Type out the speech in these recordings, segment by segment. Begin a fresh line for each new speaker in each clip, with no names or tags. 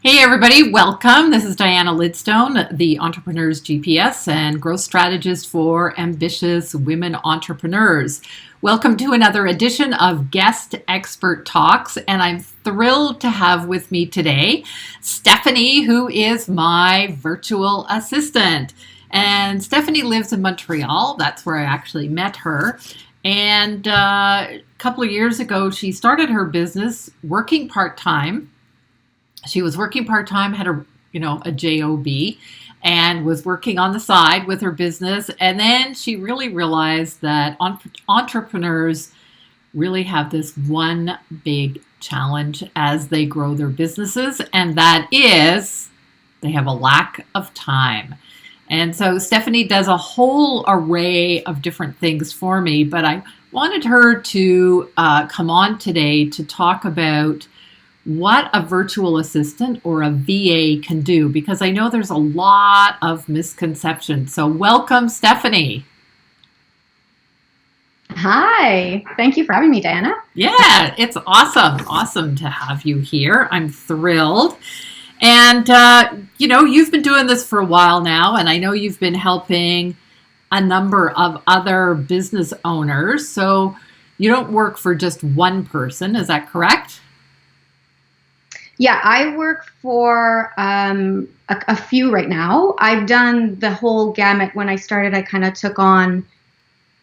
Hey everybody, welcome. This is Diana Lidstone, the Entrepreneur's GPS and growth strategist for ambitious women entrepreneurs. Welcome to another edition of Guest Expert Talks, and I'm thrilled to have with me today Stephanie, who is my virtual assistant. And Stephanie lives in Montreal. That's where I actually met her. And a couple of years ago, she started her business working part-time. She was working part-time, had a job, and was working on the side with her business. And then she really realized that entrepreneurs really have this one big challenge as they grow their businesses, and that is they have a lack of time. And so Stephanie does a whole array of different things for me, but I wanted her to come on today to talk about what a virtual assistant or a VA can do, because I know there's a lot of misconceptions. So welcome, Stephanie.
Hi, thank you for having me, Diana.
Yeah, it's awesome to have you here. I'm thrilled. And, you've been doing this for a while now, and I know you've been helping a number of other business owners. So you don't work for just one person, is that correct?
Yeah, I work for a few right now. I've done the whole gamut. When I started, I kind of took on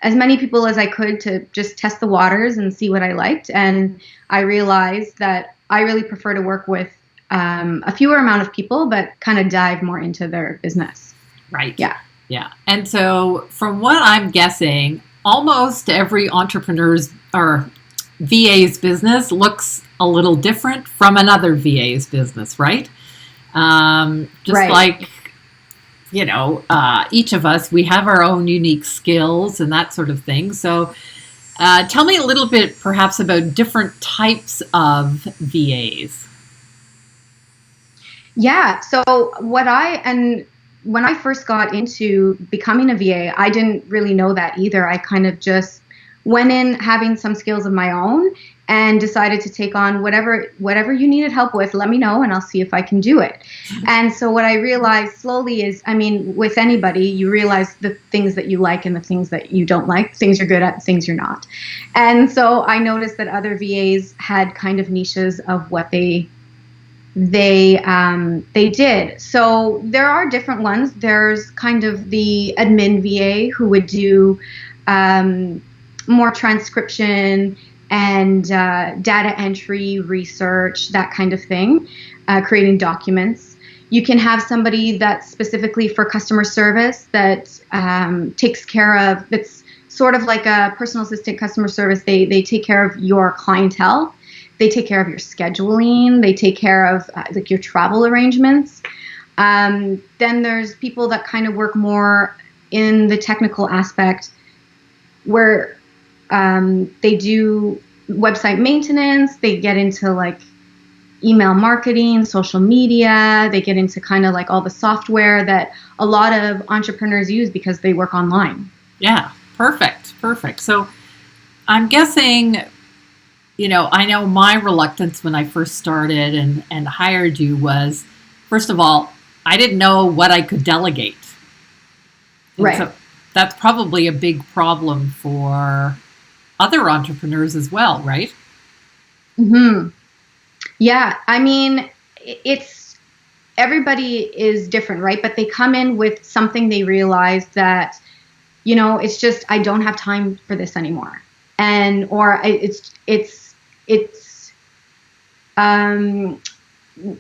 as many people as I could to just test the waters and see what I liked. And I realized that I really prefer to work with a fewer amount of people, but kind of dive more into their business.
Right.
Yeah.
Yeah. And so from what I'm guessing, almost every entrepreneur's or VA's business looks a little different from another VA's business, right?
Right.
Like, each of us, we have our own unique skills and that sort of thing. So tell me a little bit perhaps about different types of VAs.
Yeah. So when I first got into becoming a VA, I didn't really know that either. I kind of just went in having some skills of my own and decided to take on whatever you needed help with, let me know and I'll see if I can do it. And so what I realized slowly is, with anybody, you realize the things that you like and the things that you don't like, things you're good at, things you're not. And so I noticed that other VAs had kind of niches of what they did. So there are different ones. There's kind of the admin VA who would do more transcription and data entry, research, that kind of thing, creating documents. You can have somebody that's specifically for customer service that takes care of, that's sort of like a personal assistant customer service. They take care of your clientele. They take care of your scheduling. They take care of like your travel arrangements. Then there's people that kind of work more in the technical aspect where they do website maintenance. They get into like email marketing, social media. They get into kind of like all the software that a lot of entrepreneurs use because they work online.
Yeah, perfect. So I'm guessing, I know my reluctance when I first started and hired you was, first of all, I didn't know what I could delegate.
Right.
So that's probably a big problem for other entrepreneurs as well, right?
Mm-hmm. Yeah. It's everybody is different, right? But they come in with something they realize that, it's just, I don't have time for this anymore. Or it's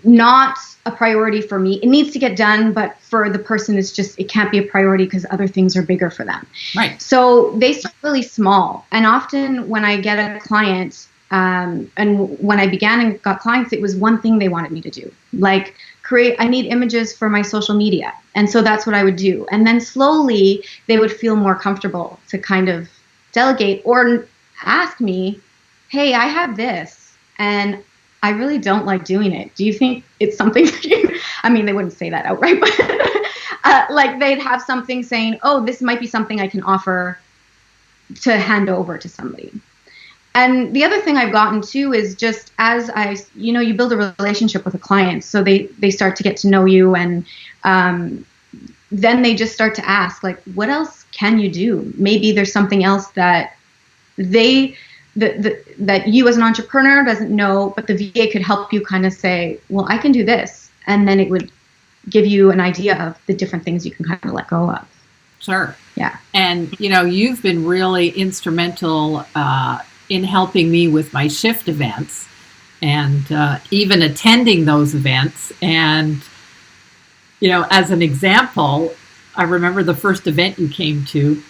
not a priority for me. It needs to get done, but for the person, it can't be a priority because other things are bigger for them.
Right.
So they start really small. And often when I get a client, and when I began and got clients, it was one thing they wanted me to do, like I need images for my social media. And so that's what I would do. And then slowly they would feel more comfortable to kind of delegate or ask me, hey, I have this and I really don't like doing it. Do you think it's something for you? They wouldn't say that outright, but like they'd have something saying, oh, this might be something I can offer to hand over to somebody. And the other thing I've gotten too is just as you build a relationship with a client, so they start to get to know you, and then they just start to ask, like, what else can you do? Maybe there's something else that that you as an entrepreneur doesn't know, but the VA could help you kind of say, well, I can do this. And then it would give you an idea of the different things you can kind of let go of.
Sure.
Yeah.
And, you've been really instrumental in helping me with my shift events and even attending those events. And, as an example, I remember the first event you came to.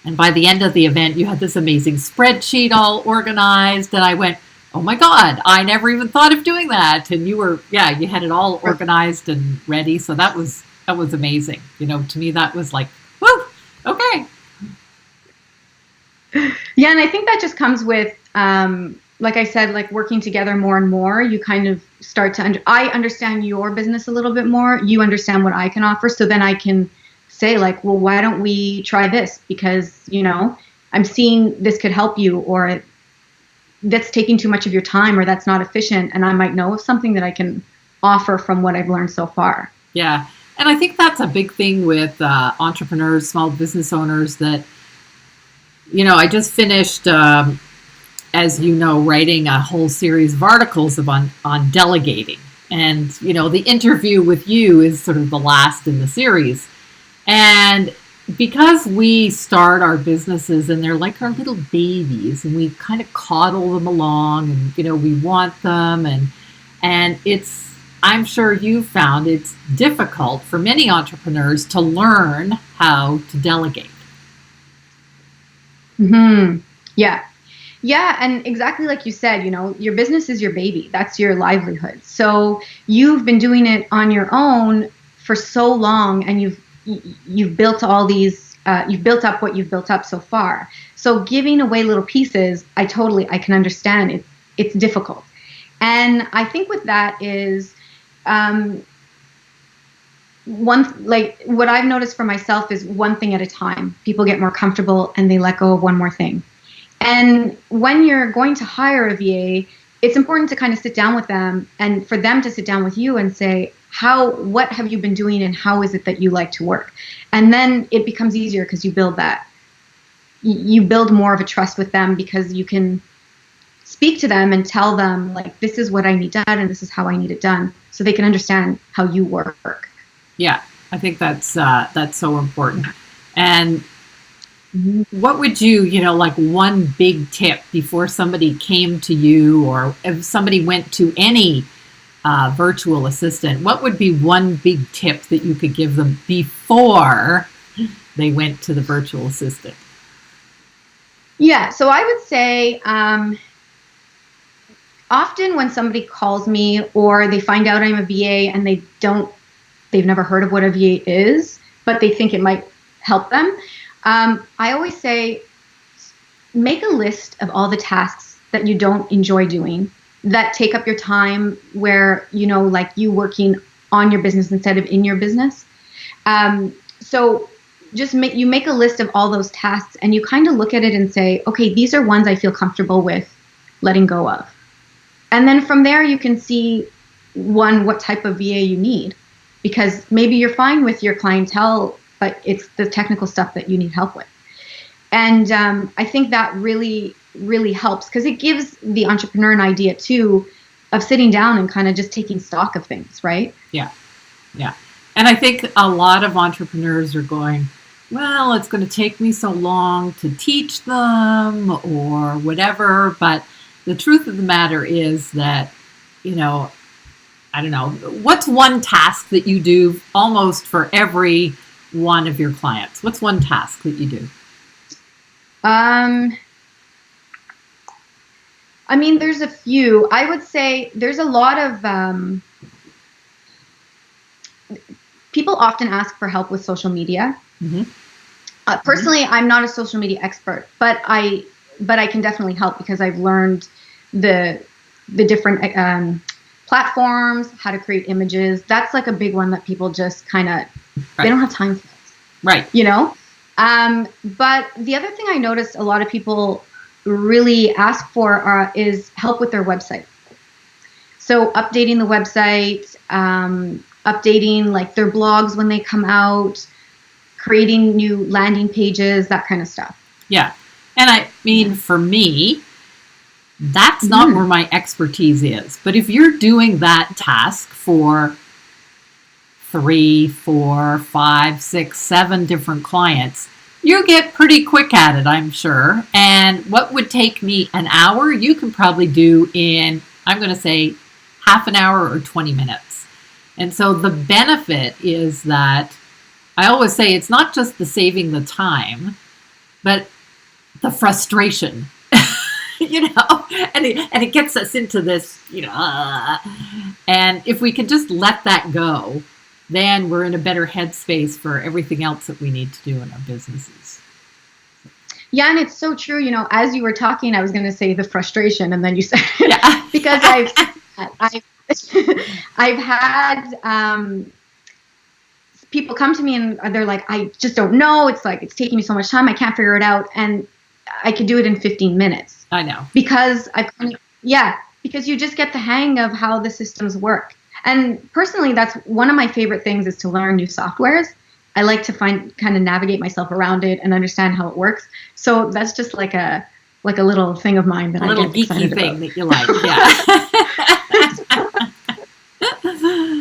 And by the end of the event, you had this amazing spreadsheet all organized. And I went, oh my God, I never even thought of doing that. And you had it all organized and ready. So that was amazing. To me, that was like, woo, okay.
Yeah. And I think that just comes with, like I said, like working together more and more, you kind of start to, I understand your business a little bit more. You understand what I can offer. So then I can say, like, well, why don't we try this? Because, I'm seeing this could help you, or that's taking too much of your time, or that's not efficient. And I might know of something that I can offer from what I've learned so far.
Yeah. And I think that's a big thing with entrepreneurs, small business owners that, I just finished, as you know, writing a whole series of articles on delegating. And, the interview with you is sort of the last in the series. And because we start our businesses and they're like our little babies, and we kind of coddle them along, and we want them, and I'm sure you found it's difficult for many entrepreneurs to learn how to delegate.
Mm-hmm. Yeah. Yeah. And exactly like you said, your business is your baby. That's your livelihood. So you've been doing it on your own for so long, and you've built all these, you've built up what you've built up so far. So giving away little pieces, I can understand it's difficult. And I think with that is, what I've noticed for myself is one thing at a time. People get more comfortable and they let go of one more thing. And when you're going to hire a VA, it's important to kind of sit down with them, and for them to sit down with you and say, what have you been doing, and how is it that you like to work? And then it becomes easier because you build that. You build more of a trust with them, because you can speak to them and tell them, like, this is what I need done and this is how I need it done, so they can understand how you work.
Yeah, I think that's so important. And what would you, like one big tip before somebody came to you, or if somebody went to any virtual assistant, what would be one big tip that you could give them before they went to the virtual assistant?
Yeah, so I would say often when somebody calls me, or they find out I'm a VA and they've never heard of what a VA is, but they think it might help them, I always say, make a list of all the tasks that you don't enjoy doing, that take up your time, where, like you working on your business instead of in your business. So just make a list of all those tasks, and you kind of look at it and say, okay, these are ones I feel comfortable with letting go of. And then from there, you can see, what type of VA you need, because maybe you're fine with your clientele, but it's the technical stuff that you need help with. And I think that really, really helps, because it gives the entrepreneur an idea too of sitting down and kind of just taking stock of things, right?
Yeah. Yeah. And I think a lot of entrepreneurs are going, well, it's going to take me so long to teach them or whatever. But the truth of the matter is that, I don't know, what's one task that you do almost for every one of your clients? What's one task that you do?
There's a few. I would say there's a lot of people often ask for help with social media. Mm-hmm. Personally, I'm not a social media expert, but I can definitely help, because I've learned the different platforms, how to create images. That's like a big one that people just kind of, they don't have time for it.
Right.
But the other thing I noticed a lot of people really ask for is help with their website. So updating the website, updating like their blogs when they come out, creating new landing pages, that kind of stuff.
Yeah. And I mean, for me, that's not where my expertise is. But if you're doing that task for 3, 4, 5, 6, 7 different clients, you get pretty quick at it, I'm sure. And what would take me an hour, you can probably do in, I'm going to say, half an hour or 20 minutes. And so the benefit is that I always say it's not just the saving the time, but the frustration, and it gets us into this, and if we can just let that go, then we're in a better headspace for everything else that we need to do in our businesses.
Yeah, and it's so true. As you were talking, I was going to say the frustration, and then you said
yeah.
because I've had people come to me and they're like, I just don't know. It's like it's taking me so much time. I can't figure it out, and I could do it in 15 minutes.
I know
because because you just get the hang of how the systems work. And personally, that's one of my favorite things is to learn new softwares. I like to kind of navigate myself around it and understand how it works. So that's just like a little thing of mine that I get excited about. A little geeky thing
that you like, yeah.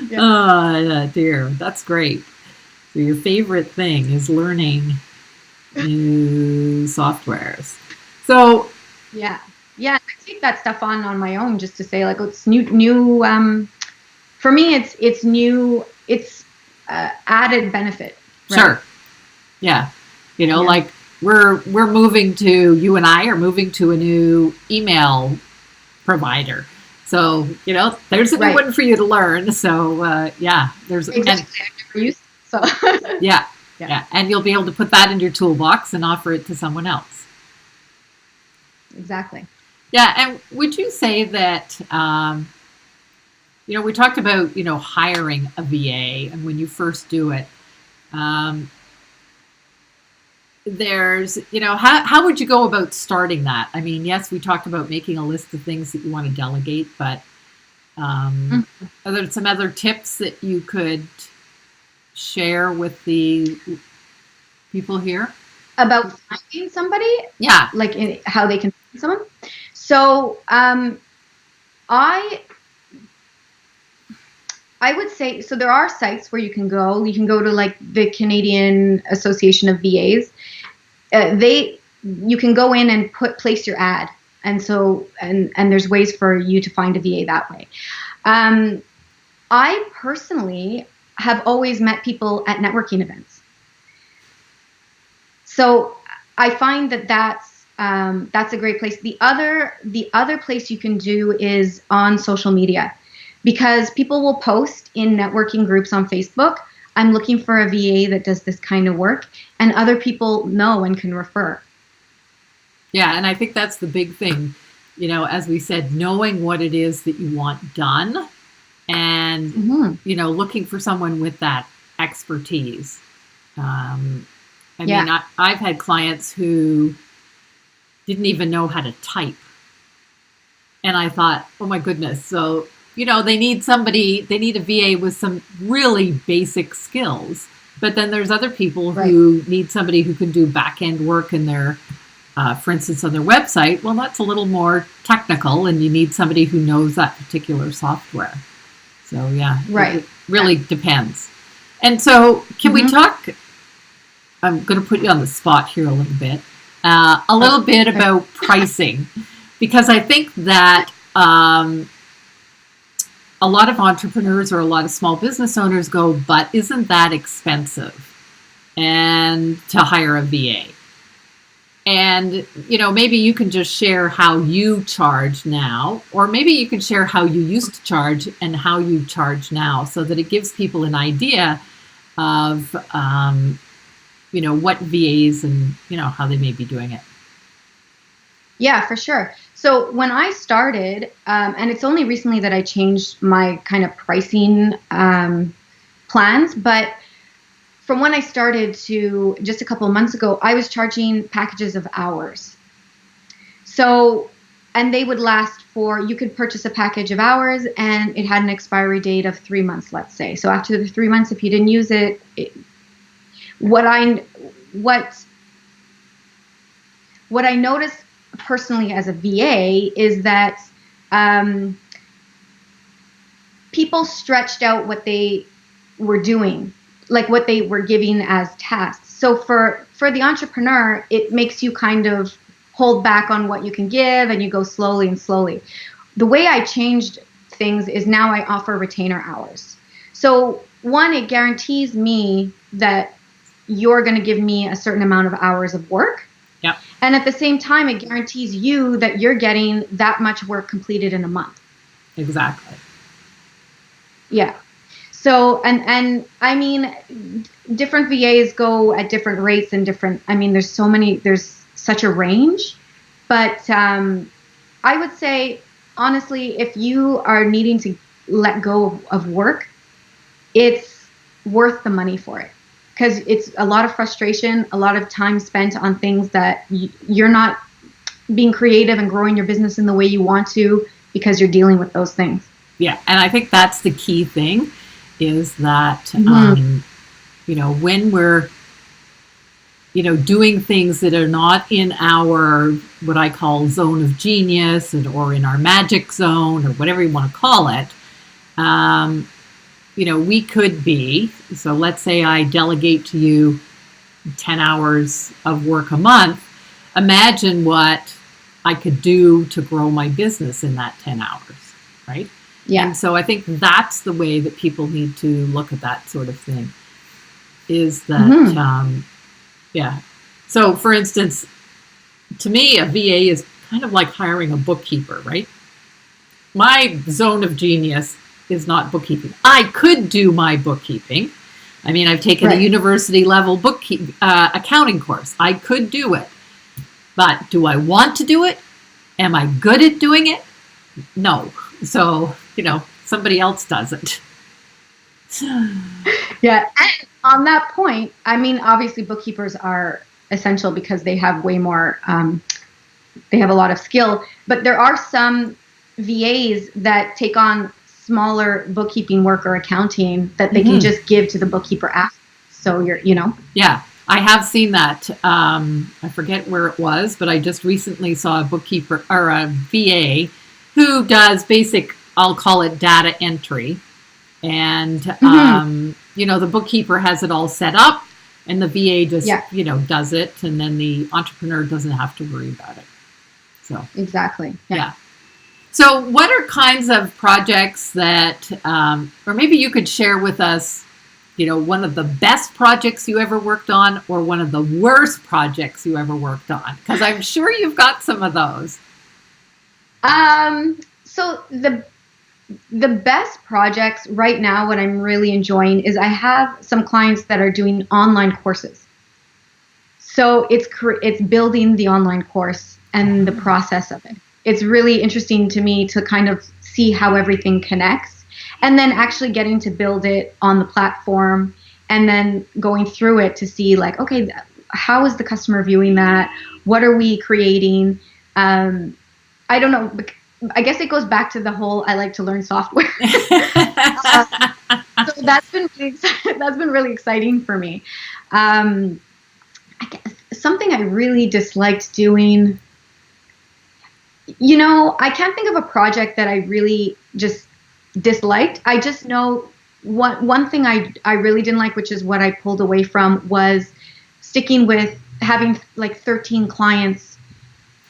Yeah. Oh, dear. That's great. So your favorite thing is learning new softwares. So
yeah, I take that stuff on my own just to say like it's new. For me, it's new. It's added benefit. Right?
Sure. Yeah. Like we're moving to, you and I are moving to a new email provider. So, there's a new one for you to learn. So, there's
exactly. I've never used it, so
yeah. And you'll be able to put that in your toolbox and offer it to someone else.
Exactly.
Yeah. And would you say that, we talked about, hiring a VA, and when you first do it, there's, how would you go about starting that? I mean, yes, we talked about making a list of things that you want to delegate, but are there some other tips that you could share with the people here?
About finding somebody?
Yeah.
Like how they can find someone? So I would say, so there are sites where you can go. You can go to like the Canadian Association of VAs. You can go in and place your ad. And so, and there's ways for you to find a VA that way. I personally have always met people at networking events. So I find that's a great place. The other place you can do is on social media, because people will post in networking groups on Facebook, I'm looking for a VA that does this kind of work, and other people know and can refer.
Yeah, and I think that's the big thing, as we said, knowing what it is that you want done, and, looking for someone with that expertise. I mean, I've had clients who didn't even know how to type. And I thought, oh my goodness. So, they need a VA with some really basic skills. But then there's other people who need somebody who can do back-end work in their, for instance, on their website. Well, that's a little more technical, and you need somebody who knows that particular software. So, yeah, it really depends. And so can we talk, I'm going to put you on the spot here a little bit, bit about pricing, because I think that a lot of entrepreneurs or a lot of small business owners go, but isn't that expensive? And to hire a VA. And, maybe you can just share how you charge now, or maybe you can share how you used to charge and how you charge now, so that it gives people an idea of, what VAs and, how they may be doing it.
Yeah, for sure. So when I started, and it's only recently that I changed my kind of pricing plans, but from when I started to just a couple of months ago, I was charging packages of hours. So So, and they would last you could purchase a package of hours and it had an expiry date of 3 months, let's say. So after the 3 months, if you didn't use it, what I noticed personally as a VA is that people stretched out what they were doing, like what they were giving as tasks. So for the entrepreneur, it makes you kind of hold back on what you can give, and you go slowly and slowly. The way I changed things is now I offer retainer hours. So one, it guarantees me that you're going to give me a certain amount of hours of work.
Yeah.
And at the same time, it guarantees you that you're getting that much work completed in a month. Exactly. Yeah. So, and I mean, different VAs go at different rates and there's such a range, but I would say, honestly, if you are needing to let go of work, it's worth the money for it, because it's a lot of frustration, a lot of time spent on things that you're not being creative and growing your business in the way you want to, because you're dealing with those things.
Yeah, and I think that's the key thing, is that, when we're, doing things that are not in our, what I call zone of genius, or in our magic zone, or whatever you want to call it, we could be, so let's say I delegate to you 10 hours of work a month. Imagine what I could do to grow my business in that 10 hours, right? Yeah. And so I think that's the way that people need to look at that sort of thing, is that, So for instance, to me, a VA is kind of like hiring a bookkeeper, right? My zone of genius is not bookkeeping. I could do my bookkeeping. I mean, I've taken a university level accounting course. I could do it. But do I want to do it? Am I good at doing it? No. So, somebody else does it.
Yeah. And on that point, I mean, obviously bookkeepers are essential because they have way more, they have a lot of skill. But there are some VAs that take on smaller bookkeeping work or accounting that they can just give to the bookkeeper after. So Yeah, I have seen that. I forget where it was, but I just recently saw a bookkeeper or a VA who does basic, I'll call it data entry. And, the bookkeeper has it all set up, and the VA just, does it. And then the entrepreneur doesn't have to worry about it. So exactly. Yeah. So what are kinds of projects that, or maybe you could share with us, one of the best projects you ever worked on, or one of the worst projects you ever worked on? Because I'm sure you've got some of those. So the best projects right now, what I'm really enjoying is I have some clients that are doing online courses. So it's building the online course and the process of it. It's really interesting to me to kind of see how everything connects, and then actually getting to build it on the platform, and then going through it to see, like, okay, how is the customer viewing that? What are we creating? I don't know. I guess it goes back to the whole, I like to learn software. So that's been really exciting for me. I guess something I really disliked doing, I can't think of a project that I really just disliked. I just know one thing I really didn't like, which is what I pulled away from, was sticking with having like 13 clients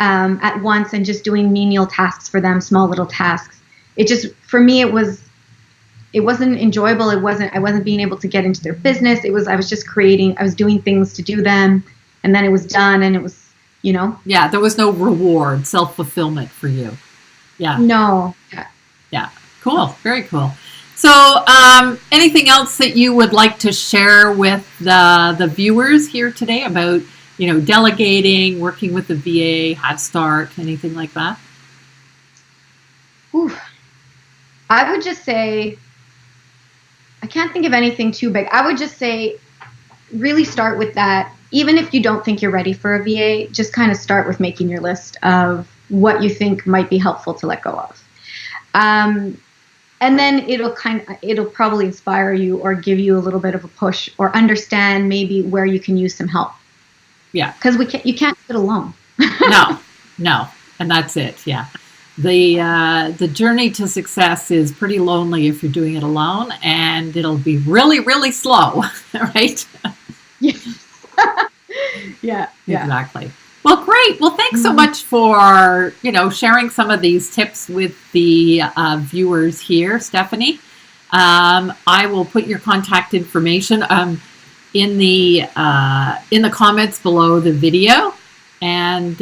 at once and just doing menial tasks for them, small little tasks. It just, for me, it wasn't enjoyable. I wasn't being able to get into their business. I was doing things to do them, and then it was done, and it was,
Yeah, there was no reward, self-fulfillment for you. Yeah.
No.
Yeah. Cool. Very cool. So anything else that you would like to share with the viewers here today about, delegating, working with the VA, how to start, anything like that?
Ooh. I would just say, I can't think of anything too big. I would just say, really start with that. Even if you don't think you're ready for a VA, just kind of start with making your list of what you think might be helpful to let go of. And then it'll probably inspire you or give you a little bit of a push or understand maybe where you can use some help.
Yeah.
Because you can't do it alone.
No. And that's it. Yeah. The journey to success is pretty lonely if you're doing it alone, and it'll be really, really slow, right?
Yes. Yeah.
Exactly. Well, great. Well, thanks so much for, sharing some of these tips with the viewers here, Stephanie. I will put your contact information in the comments below the video, and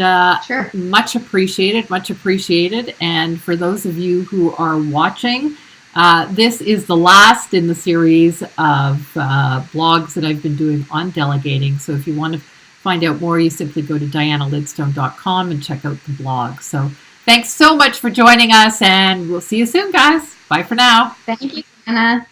Sure.
much appreciated. And for those of you who are watching, this is the last in the series of blogs that I've been doing on delegating. So if you want to find out more, you simply go to dianalidstone.com and check out the blog. So thanks so much for joining us, and we'll see you soon, guys. Bye for now.
Thank you, Anna.